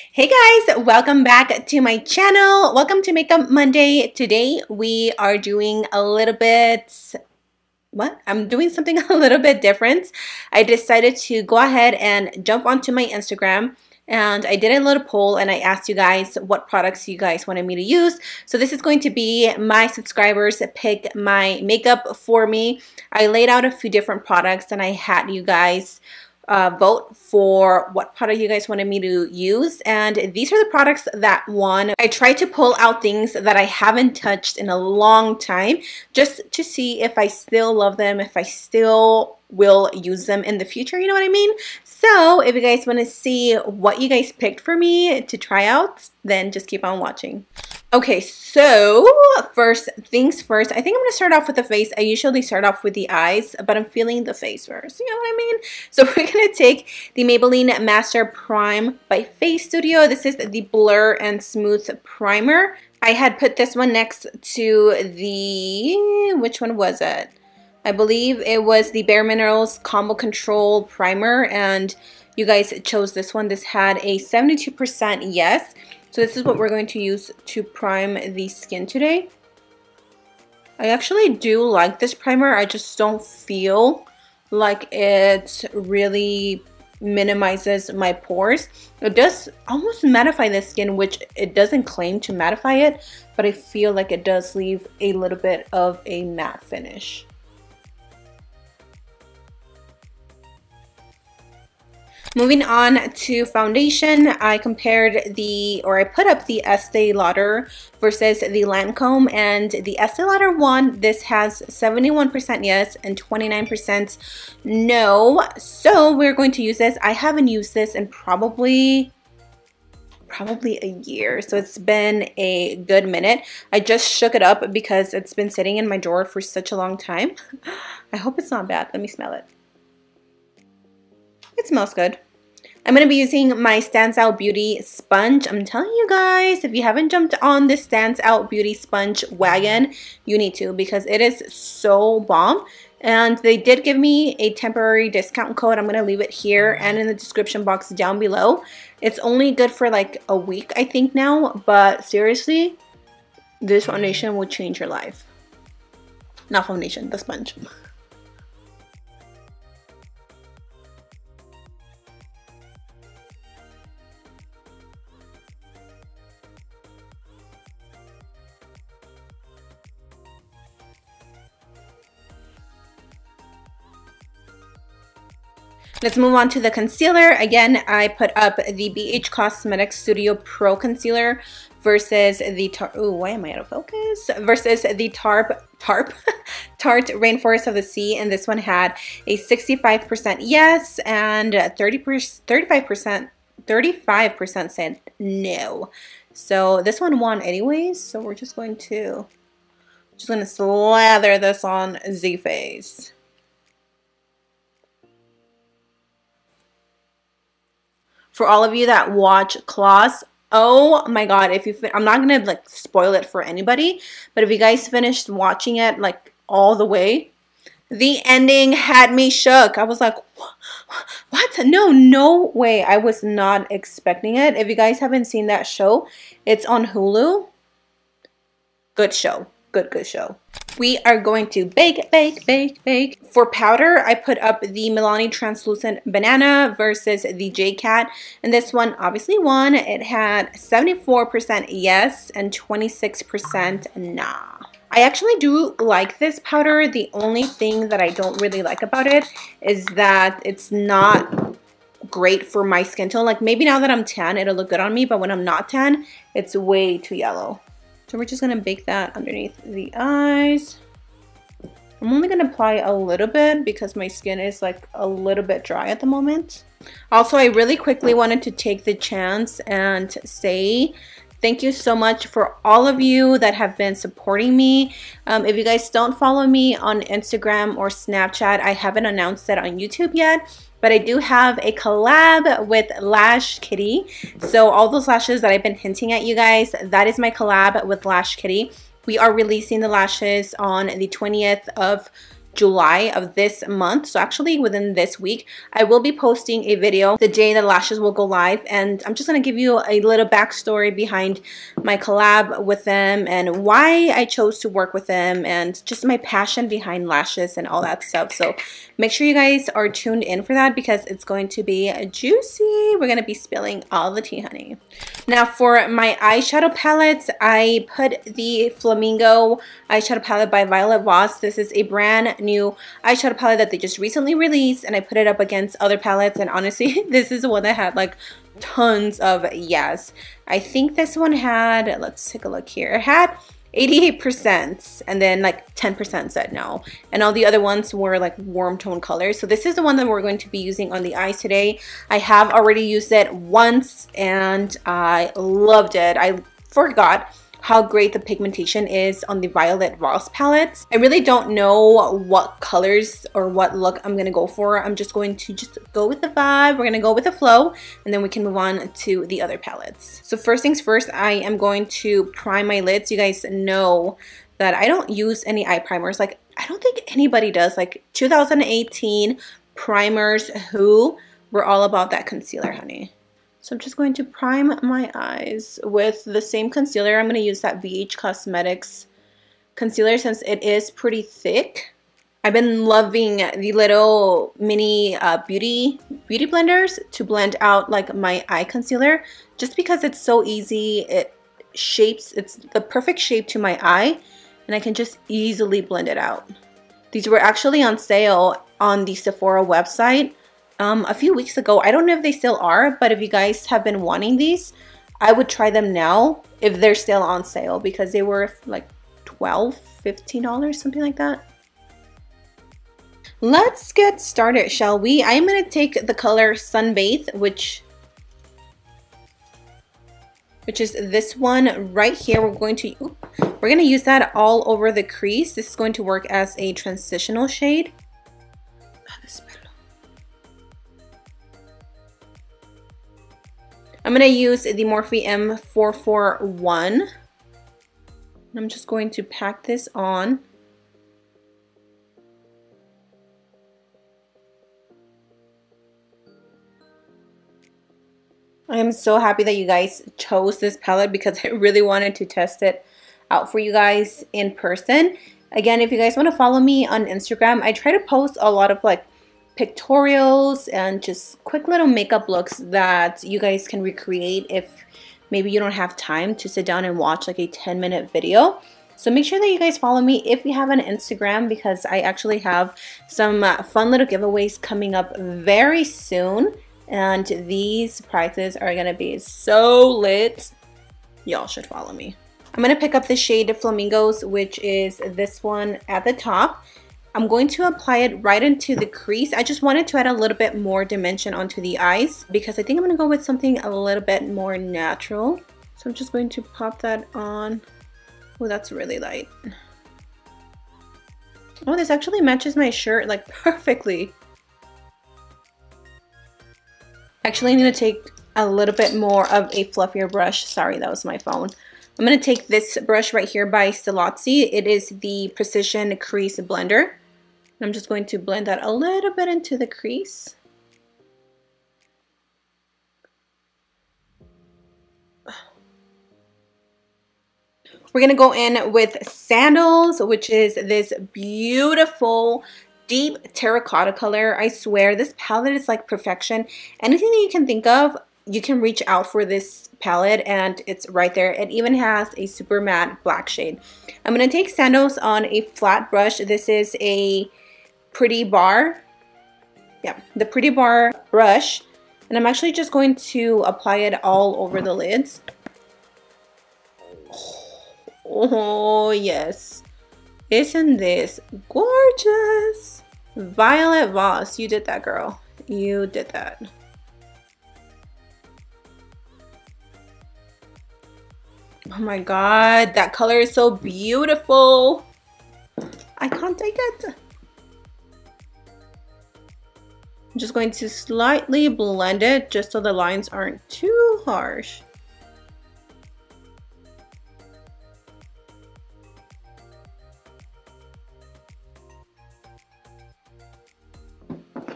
Hey guys, welcome back to my channel. Welcome to Makeup Monday. Today we are doing a little bit, I'm doing something a little bit different. I decided to go ahead and jump onto my Instagram and I did a little poll and I asked you guys what products you guys wanted me to use. So this is going to be my subscribers pick my makeup for me. I laid out a few different products and I had you guys vote for what product you guys wanted me to use, and these are the products that won. I tried to pull out things that I haven't touched in a long time just to see if I still love them, if I still will use them in the future, you know what I mean? So if you guys want to see what you guys picked for me to try out, then just keep on watching. Okay, so first things first, I think I'm going to start off with the face. I usually start off with the eyes, but I'm feeling the face first, you know what I mean? So we're going to take the Maybelline Master Prime by Face Studio. This is the Blur and Smooth Primer. I had put this one next to the, which one was it? I believe it was the Bare Minerals Combo Control Primer, and you guys chose this one. This had a 72% yes. So this is what we're going to use to prime the skin today. I actually do like this primer. I just don't feel like it really minimizes my pores. It does almost mattify the skin, which it doesn't claim to mattify it, but I feel like it does leave a little bit of a matte finish. Moving on to foundation, I compared I put up the Estee Lauder versus the Lancome, and the Estee Lauder one, this has 71% yes and 29% no. So we're going to use this. I haven't used this in probably a year, so it's been a good minute. I just shook it up because it's been sitting in my drawer for such a long time. I hope it's not bad. Let me smell it. It smells good. I'm going to be using my Stands Out Beauty sponge. I'm telling you guys, if you haven't jumped on this Stands Out Beauty sponge wagon, you need to, because it is so bomb. And they did give me a temporary discount code. I'm going to leave it here and in the description box down below. It's only good for like a week, I think now. But seriously, this foundation will change your life. Not foundation, the sponge. Let's move on to the concealer. Again, I put up the BH Cosmetics Studio Pro Concealer versus the why am I out of focus? Versus the Tarte Rainforest of the Sea, and this one had a 65% yes and 35% said no. So this one won anyways. So we're just going to slather this on the face. For all of you that watch Claws, oh my god, if you I'm not gonna like spoil it for anybody, but if you guys finished watching it like all the way, the ending had me shook. I was like, what? No way. I was not expecting it. If you guys haven't seen that show, it's on Hulu. Good show. Good show. We are going to bake. For powder, I put up the Milani Translucent Banana versus the J-Cat, and this one obviously won. It had 74% yes and 26% nah. I actually do like this powder. The only thing that I don't really like about it is that it's not great for my skin tone. Like maybe now that I'm tan, it'll look good on me, but when I'm not tan, it's way too yellow. So we're just going to bake that underneath the eyes. I'm only going to apply a little bit because my skin is like a little bit dry at the moment. Also, I really quickly wanted to take the chance and say thank you so much for all of you that have been supporting me. If you guys don't follow me on Instagram or Snapchat, I haven't announced that on YouTube yet. But I do have a collab with LashKitty. So all those lashes that I've been hinting at you guys, that is my collab with LashKitty. We are releasing the lashes on the 20th of July of this month. So actually within this week, I will be posting a video the day the lashes will go live, and I'm just going to give you a little backstory behind my collab with them and why I chose to work with them and just my passion behind lashes and all that stuff. So make sure you guys are tuned in for that because it's going to be juicy. We're going to be spilling all the tea, honey. Now for my eyeshadow palettes, I put the Flamingo eyeshadow palette by Violet Voss. This is a brand new eyeshadow palette that they just recently released, and I put it up against other palettes, and honestly this is the one that had like tons of yes. I think this one had, let's take a look here, it had 88% and then like 10% said no, and all the other ones were like warm tone colors. So this is the one that we're going to be using on the eyes today. I have already used it once and I loved it. I forgot how great the pigmentation is on the Violet Voss palettes. I really don't know what colors or what look I'm gonna go for. I'm just going to go with the vibe. We're gonna go with the flow, and then we can move on to the other palettes. So first things first, I am going to prime my lids. You guys know that I don't use any eye primers. Like, I don't think anybody does. Like 2018 primers, who were all about that concealer, honey. So I'm just going to prime my eyes with the same concealer. I'm going to use that VH Cosmetics concealer since it is pretty thick. I've been loving the little mini beauty blenders to blend out like my eye concealer just because it's so easy. It shapes, it's the perfect shape to my eye, and I can just easily blend it out. These were actually on sale on the Sephora website a few weeks ago. I don't know if they still are, but if you guys have been wanting these, I would try them now if they're still on sale because they were like $12, $15, something like that. Let's get started, shall we? I'm going to take the color Sunbathe, which is this one right here. We're going to use that all over the crease. This is going to work as a transitional shade. I'm going to use the Morphe M441. I'm just going to pack this on. I am so happy that you guys chose this palette because I really wanted to test it out for you guys in person. Again, if you guys want to follow me on Instagram, I try to post a lot of like pictorials and just quick little makeup looks that you guys can recreate if maybe you don't have time to sit down and watch like a 10-minute video. So make sure that you guys follow me if you have an Instagram because I actually have some fun little giveaways coming up very soon, and these prizes are gonna be so lit. Y'all should follow me. I'm gonna pick up the shade Flamingos, which is this one at the top. I'm going to apply it right into the crease. I just wanted to add a little bit more dimension onto the eyes because I think I'm going to go with something a little bit more natural. So I'm just going to pop that on. Oh, that's really light. Oh, this actually matches my shirt like perfectly. Actually, I need to take a little bit more of a fluffier brush. Sorry, that was my phone. I'm going to take this brush right here by Stilazzi. It is the Precision Crease Blender. I'm just going to blend that a little bit into the crease. We're going to go in with Sandals, which is this beautiful deep terracotta color. I swear this palette is like perfection. Anything that you can think of, you can reach out for this palette and it's right there. It even has a super matte black shade. I'm going to take Sandals on a flat brush. This is a Pretty Bar. Yeah, the Pretty Bar brush. And I'm actually just going to apply it all over the lids. Oh, yes. Isn't this gorgeous? Violet Voss, you did that, girl. You did that. Oh my god, that color is so beautiful. I can't take it. I'm just going to slightly blend it just so the lines aren't too harsh.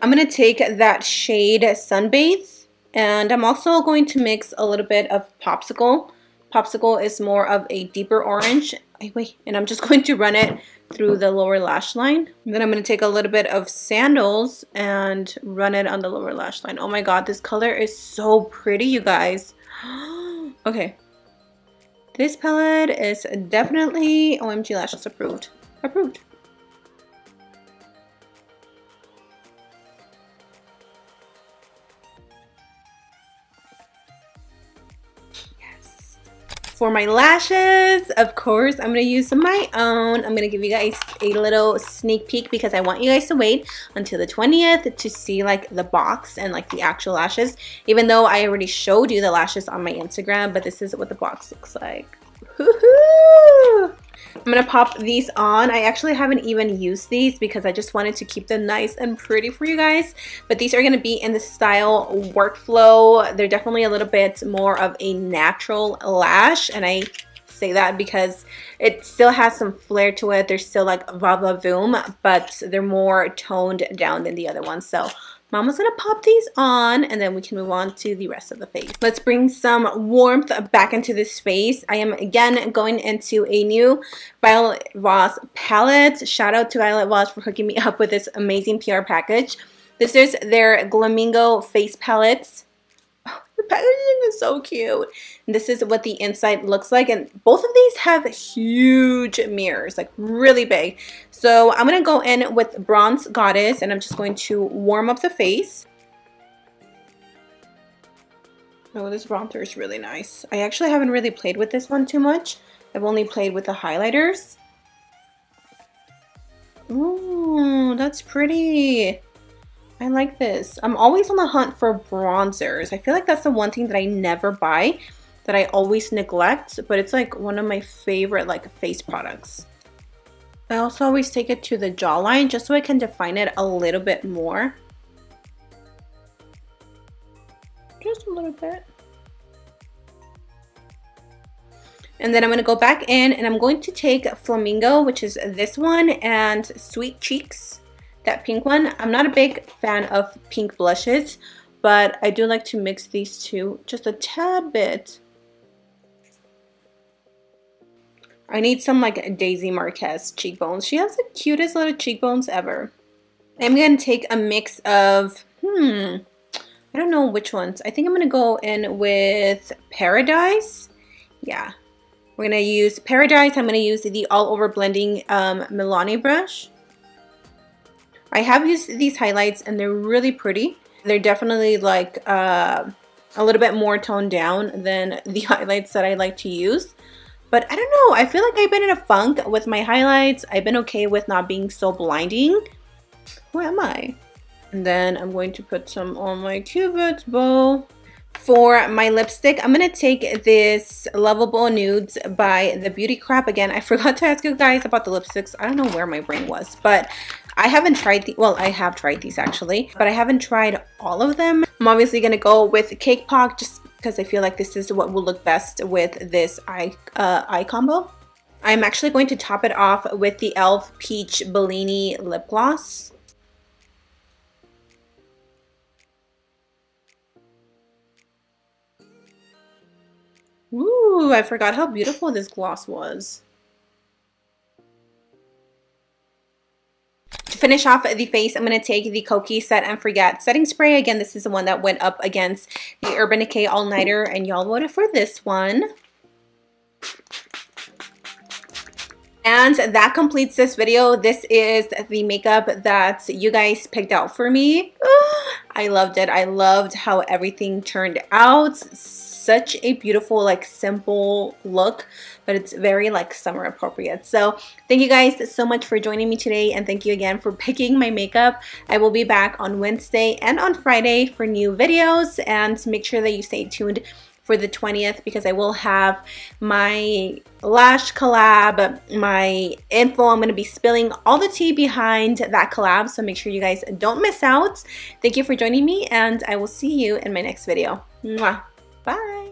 I'm going to take that shade Sunbathe, and I'm also going to mix a little bit of Popsicle. Popsicle is more of a deeper orange. Wait, and I'm just going to run it through the lower lash line. And then I'm going to take a little bit of Sandals and run it on the lower lash line. Oh my god, this color is so pretty, you guys. Okay. This palette is definitely MGlashes approved. Approved. For my lashes, of course, I'm going to use my own. I'm going to give you guys a little sneak peek because I want you guys to wait until the 20th to see like the box and like the actual lashes. Even though I already showed you the lashes on my Instagram, but this is what the box looks like. Woohoo! I'm going to pop these on. I actually haven't even used these because I just wanted to keep them nice and pretty for you guys. But these are going to be in the style Workflow. They're definitely a little bit more of a natural lash. And I say that because it still has some flair to it. They're still like va va voom, but they're more toned down than the other ones. So Mama's gonna pop these on and then we can move on to the rest of the face. Let's bring some warmth back into this face. I am again going into a new Violet Voss palette. Shout out to Violet Voss for hooking me up with this amazing PR package. This is their Glamingo face palettes. The packaging is so cute. And this is what the inside looks like. And both of these have huge mirrors, like really big. So I'm going to go in with Bronze Goddess and I'm just going to warm up the face. Oh, this bronzer is really nice. I actually haven't really played with this one too much. I've only played with the highlighters. Ooh, that's pretty. I like this. I'm always on the hunt for bronzers. I feel like that's the one thing that I never buy, that I always neglect, but it's like one of my favorite like face products. I also always take it to the jawline just so I can define it a little bit more. Just a little bit. And then I'm going to go back in and I'm going to take Flamingo, which is this one, and Sweet Cheeks. That pink one. I'm not a big fan of pink blushes, but I do like to mix these two just a tad bit. I need some like Daisy Marquez cheekbones. She has the cutest little cheekbones ever. I'm going to take a mix of, I don't know which ones. I think I'm going to go in with Paradise. Yeah. We're going to use Paradise. I'm going to use the All Over Blending Milani brush. I have used these highlights and they're really pretty. They're definitely like a little bit more toned down than the highlights that I like to use. But I don't know, I feel like I've been in a funk with my highlights. I've been okay with not being so blinding. Who am I? And then I'm going to put some on my Cupid's bow. For my lipstick, I'm going to take this Lovable Nudes by The Beauty Crap. Again, I forgot to ask you guys about the lipsticks. I don't know where my brain was, but I haven't tried the, well, I have tried these actually, but I haven't tried all of them. I'm obviously going to go with Cake Pop just because I feel like this is what will look best with this eye combo. I'm actually going to top it off with the e.l.f. Peach Bellini lip gloss. Ooh, I forgot how beautiful this gloss was. To finish off the face, I'm going to take the Kokie Set and Forget setting spray. Again, this is the one that went up against the Urban Decay All Nighter, and y'all voted for this one. And that completes this video. This is the makeup that you guys picked out for me. I loved it. I loved how everything turned out. Such a beautiful, like, simple look, but it's very like summer appropriate. So thank you guys so much for joining me today, and thank you again for picking my makeup. I will be back on Wednesday and on Friday for new videos, and make sure that you stay tuned for the 20th because I will have my Lash collab, my info. I'm going to be spilling all the tea behind that collab, so make sure you guys don't miss out. Thank you for joining me, and I will see you in my next video. Mwah. Bye!